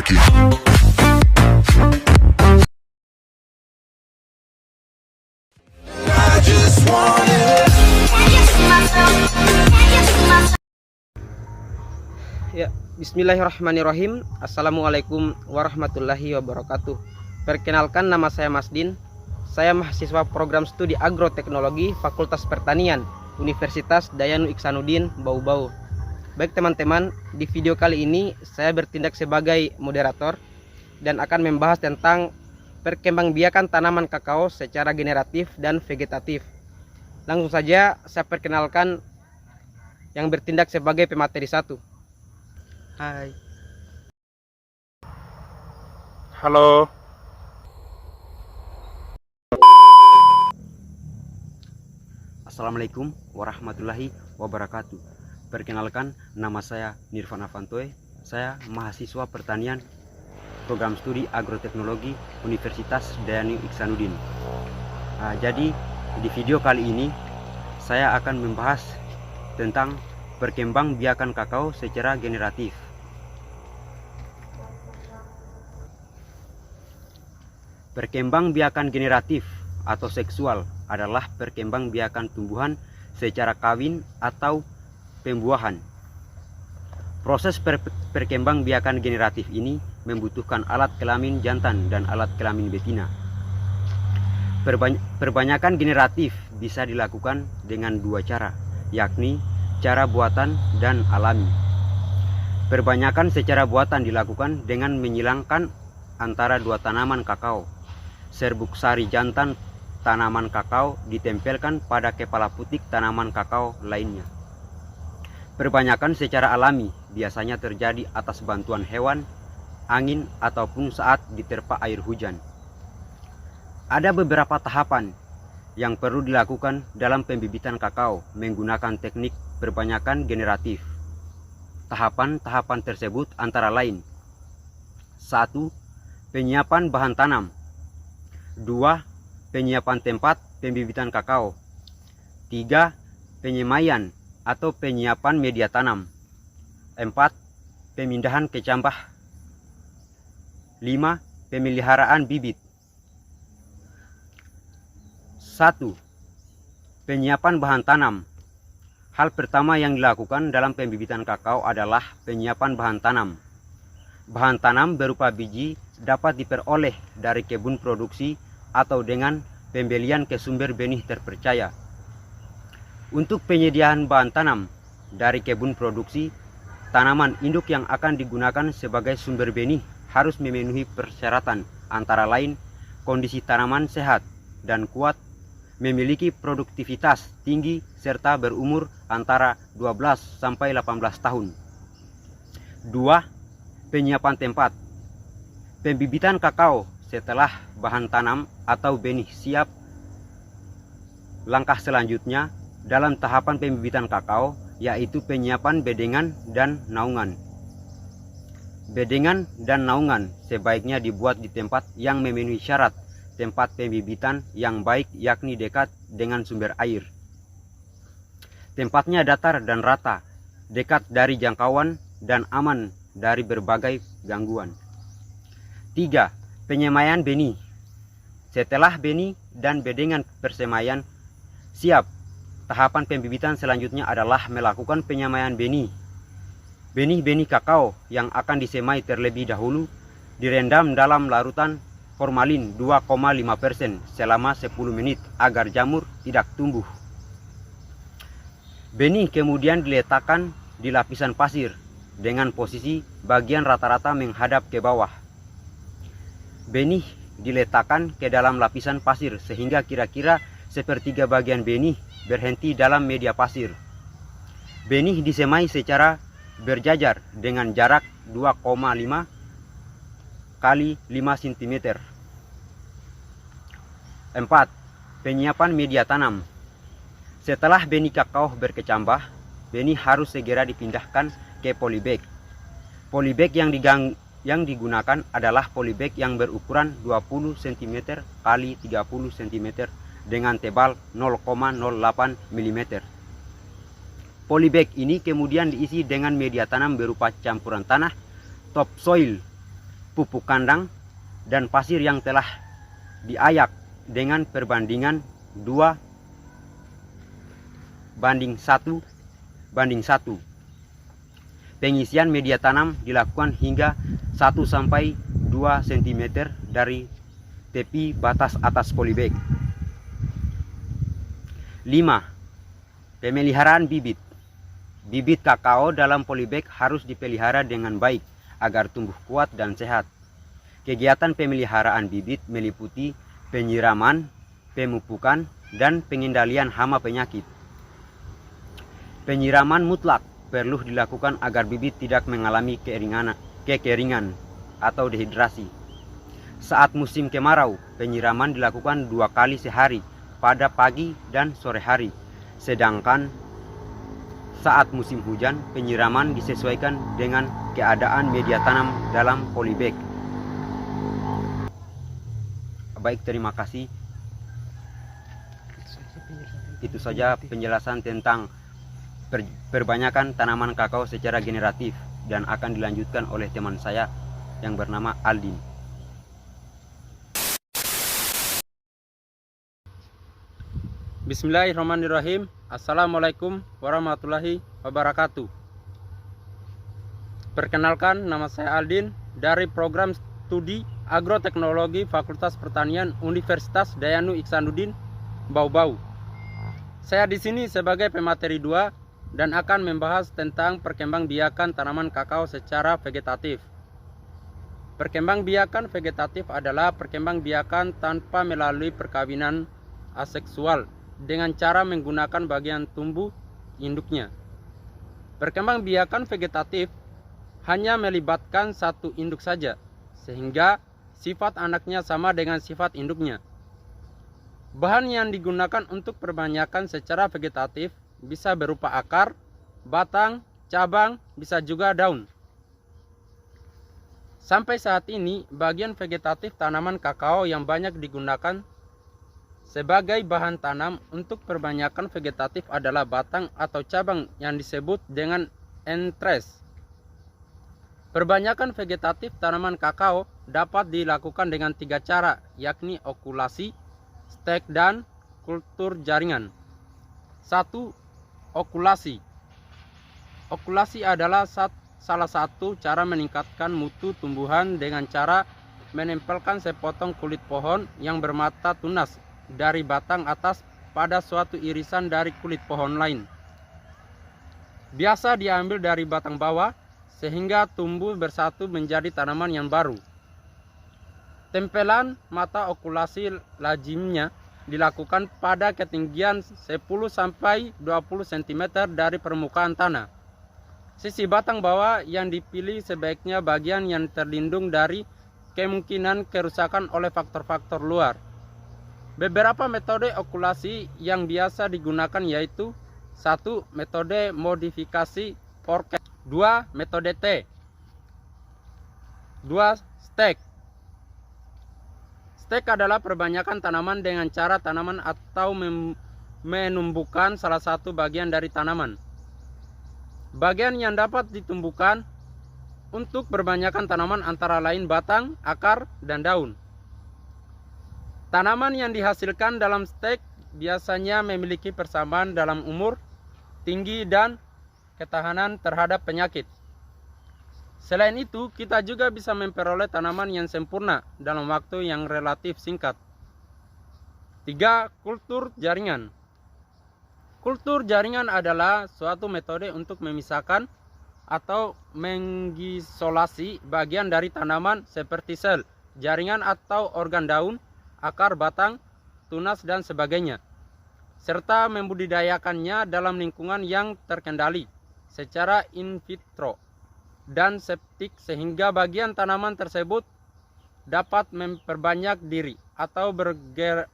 kaki. I just wanna. Ya, bismillahirrahmanirrahim. Assalamualaikum warahmatullahi wabarakatuh. Perkenalkan, nama saya Masdin. Saya mahasiswa program studi agroteknologi Fakultas Pertanian Universitas Dayanu Iksanuddin, Bau-Bau. Baik teman-teman, di video kali ini saya bertindak sebagai moderator dan akan membahas tentang perkembangbiakan tanaman kakao secara generatif dan vegetatif. Langsung saja saya perkenalkan yang bertindak sebagai pemateri 1. Hai. Halo. Assalamualaikum warahmatullahi wabarakatuh. Perkenalkan, nama saya Nirvan Avantoe. Saya mahasiswa pertanian program studi agroteknologi Universitas Dayanu Iksanuddin. Jadi di video kali ini saya akan membahas tentang perkembangbiakan kakao secara generatif. Perkembangbiakan generatif atau seksual adalah perkembangbiakan tumbuhan secara kawin atau pembuahan. Proses perkembangbiakan generatif ini membutuhkan alat kelamin jantan dan alat kelamin betina. Perbanyakan generatif bisa dilakukan dengan dua cara, yakni cara buatan dan alami. Perbanyakan secara buatan dilakukan dengan menyilangkan antara dua tanaman kakao. Serbuk sari jantan tanaman kakao ditempelkan pada kepala putik tanaman kakao lainnya. Perbanyakan secara alami biasanya terjadi atas bantuan hewan, angin, ataupun saat diterpa air hujan. Ada beberapa tahapan yang perlu dilakukan dalam pembibitan kakao menggunakan teknik perbanyakan generatif. Tahapan-tahapan tersebut antara lain: 1. Penyiapan bahan tanam. 2. Penyiapan tempat pembibitan kakao. 3. Penyemaian atau penyiapan media tanam. 4. Pemindahan ke cambah. 5. Pemeliharaan bibit. 1. Penyiapan bahan tanam. Hal pertama yang dilakukan dalam pembibitan kakao adalah penyiapan bahan tanam. Bahan tanam berupa biji dapat diperoleh dari kebun produksi atau dengan pembelian ke sumber benih terpercaya. Untuk penyediaan bahan tanam dari kebun produksi, tanaman induk yang akan digunakan sebagai sumber benih harus memenuhi persyaratan antara lain kondisi tanaman sehat dan kuat, memiliki produktivitas tinggi, serta berumur antara 12 sampai 18 tahun. 2. Penyiapan tempat. Pembibitan kakao setelah bahan tanam atau benih siap. Langkah selanjutnya dalam tahapan pembibitan kakao yaitu penyiapan bedengan dan naungan. Bedengan dan naungan sebaiknya dibuat di tempat yang memenuhi syarat tempat pembibitan yang baik, yakni dekat dengan sumber air. Tempatnya datar dan rata, dekat dari jangkauan dan aman dari berbagai gangguan. 3. Penyemaian benih. Setelah benih dan bedengan persemaian siap, tahapan pembibitan selanjutnya adalah melakukan penyemaian benih. Benih-benih kakao yang akan disemai terlebih dahulu direndam dalam larutan formalin 2,5% selama 10 menit agar jamur tidak tumbuh. Benih kemudian diletakkan di lapisan pasir dengan posisi bagian rata-rata menghadap ke bawah. Benih diletakkan ke dalam lapisan pasir sehingga kira-kira sepertiga bagian benih berhenti dalam media pasir. Benih disemai secara berjajar dengan jarak 2,5 kali 5 cm. 4. Penyiapan media tanam. Setelah benih kakao berkecambah, benih harus segera dipindahkan ke polybag. Polybag yang digunakan adalah polybag yang berukuran 20 cm kali 30 cm dengan tebal 0,08 mm. Polybag ini kemudian diisi dengan media tanam berupa campuran tanah, topsoil, pupuk kandang, dan pasir yang telah diayak dengan perbandingan 2:1. Pengisian media tanam dilakukan hingga 1 sampai 2 cm dari tepi batas atas polybag. 5. Pemeliharaan bibit. Bibit kakao dalam polybag harus dipelihara dengan baik agar tumbuh kuat dan sehat. Kegiatan pemeliharaan bibit meliputi penyiraman, pemupukan, dan pengendalian hama penyakit. Penyiraman mutlak perlu dilakukan agar bibit tidak mengalami kekeringan atau dehidrasi. Saat musim kemarau, penyiraman dilakukan 2 kali sehari pada pagi dan sore hari. Sedangkan saat musim hujan, penyiraman disesuaikan dengan keadaan media tanam dalam polybag. Baik, terima kasih. Itu saja penjelasan tentang perbanyakan tanaman kakao secara generatif dan akan dilanjutkan oleh teman saya yang bernama Aldin. Bismillahirrahmanirrahim. Assalamualaikum warahmatullahi wabarakatuh. Perkenalkan, nama saya Aldin dari program studi agroteknologi Fakultas Pertanian Universitas Dayanu Iksanuddin Bau-Bau. Saya di sini sebagai pemateri 2 dan akan membahas tentang perkembangbiakan tanaman kakao secara vegetatif. Perkembangbiakan vegetatif adalah perkembangbiakan tanpa melalui perkawinan aseksual dengan cara menggunakan bagian tumbuh induknya. Perkembangbiakan vegetatif hanya melibatkan satu induk saja, sehingga sifat anaknya sama dengan sifat induknya. Bahan yang digunakan untuk perbanyakan secara vegetatif bisa berupa akar, batang, cabang, bisa juga daun. Sampai saat ini, bagian vegetatif tanaman kakao yang banyak digunakan sebagai bahan tanam untuk perbanyakan vegetatif adalah batang atau cabang yang disebut dengan entres. Perbanyakan vegetatif tanaman kakao dapat dilakukan dengan 3 cara, yakni okulasi, stek, dan kultur jaringan. 1. Okulasi. Okulasi adalah salah satu cara meningkatkan mutu tumbuhan dengan cara menempelkan sepotong kulit pohon yang bermata tunas dari batang atas pada suatu irisan dari kulit pohon lain. Biasa diambil dari batang bawah sehingga tumbuh bersatu menjadi tanaman yang baru. Tempelan mata okulasi lazimnya dilakukan pada ketinggian 10-20 cm dari permukaan tanah. Sisi batang bawah yang dipilih sebaiknya bagian yang terlindung dari kemungkinan kerusakan oleh faktor-faktor luar. Beberapa metode okulasi yang biasa digunakan yaitu 1. Metode modifikasi Fourcade. 2. Metode T. 2. Stek. Stek adalah perbanyakan tanaman dengan cara tanaman atau menumbuhkan salah satu bagian dari tanaman. Bagian yang dapat ditumbuhkan untuk perbanyakan tanaman antara lain batang, akar, dan daun. Tanaman yang dihasilkan dalam stek biasanya memiliki persamaan dalam umur, tinggi, dan ketahanan terhadap penyakit. Selain itu, kita juga bisa memperoleh tanaman yang sempurna dalam waktu yang relatif singkat. 3. Kultur jaringan. Kultur jaringan adalah suatu metode untuk memisahkan atau mengisolasi bagian dari tanaman seperti sel, jaringan atau organ daun, akar, batang, tunas, dan sebagainya, serta membudidayakannya dalam lingkungan yang terkendali secara in vitro dan septik sehingga bagian tanaman tersebut dapat memperbanyak diri atau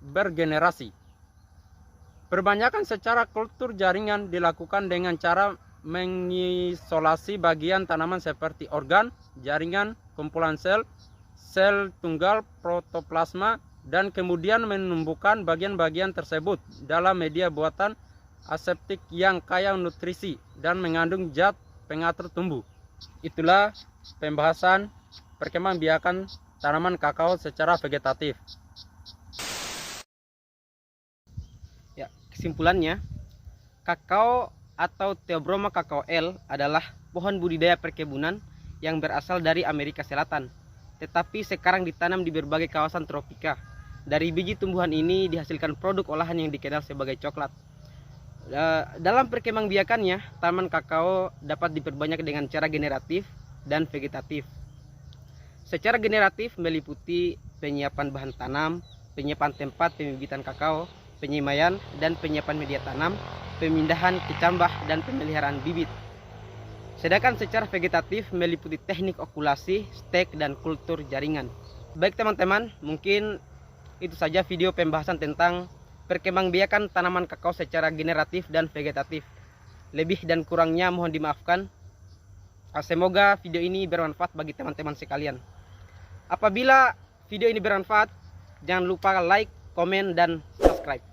bergenerasi. Perbanyakan secara kultur jaringan dilakukan dengan cara mengisolasi bagian tanaman seperti organ, jaringan, kumpulan sel, sel tunggal, protoplasma, dan kemudian menumbuhkan bagian-bagian tersebut dalam media buatan aseptik yang kaya nutrisi dan mengandung zat pengatur tumbuh. Itulah pembahasan perkembangbiakan tanaman kakao secara vegetatif. Ya, kesimpulannya, kakao atau Theobroma cacao L adalah pohon budidaya perkebunan yang berasal dari Amerika Selatan, tetapi sekarang ditanam di berbagai kawasan tropika. Dari biji tumbuhan ini dihasilkan produk olahan yang dikenal sebagai coklat. Dalam perkembangbiakannya, tanaman kakao dapat diperbanyak dengan cara generatif dan vegetatif. Secara generatif meliputi penyiapan bahan tanam, penyiapan tempat pembibitan kakao, penyemaian dan penyiapan media tanam, pemindahan kecambah dan pemeliharaan bibit. Sedangkan secara vegetatif meliputi teknik okulasi, stek dan kultur jaringan. Baik teman-teman, mungkin itu saja video pembahasan tentang perkembangbiakan tanaman kakao secara generatif dan vegetatif. Lebih dan kurangnya mohon dimaafkan. Semoga video ini bermanfaat bagi teman-teman sekalian. Apabila video ini bermanfaat, jangan lupa like, komen, dan subscribe.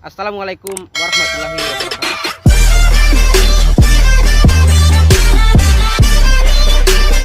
Assalamualaikum warahmatullahi wabarakatuh.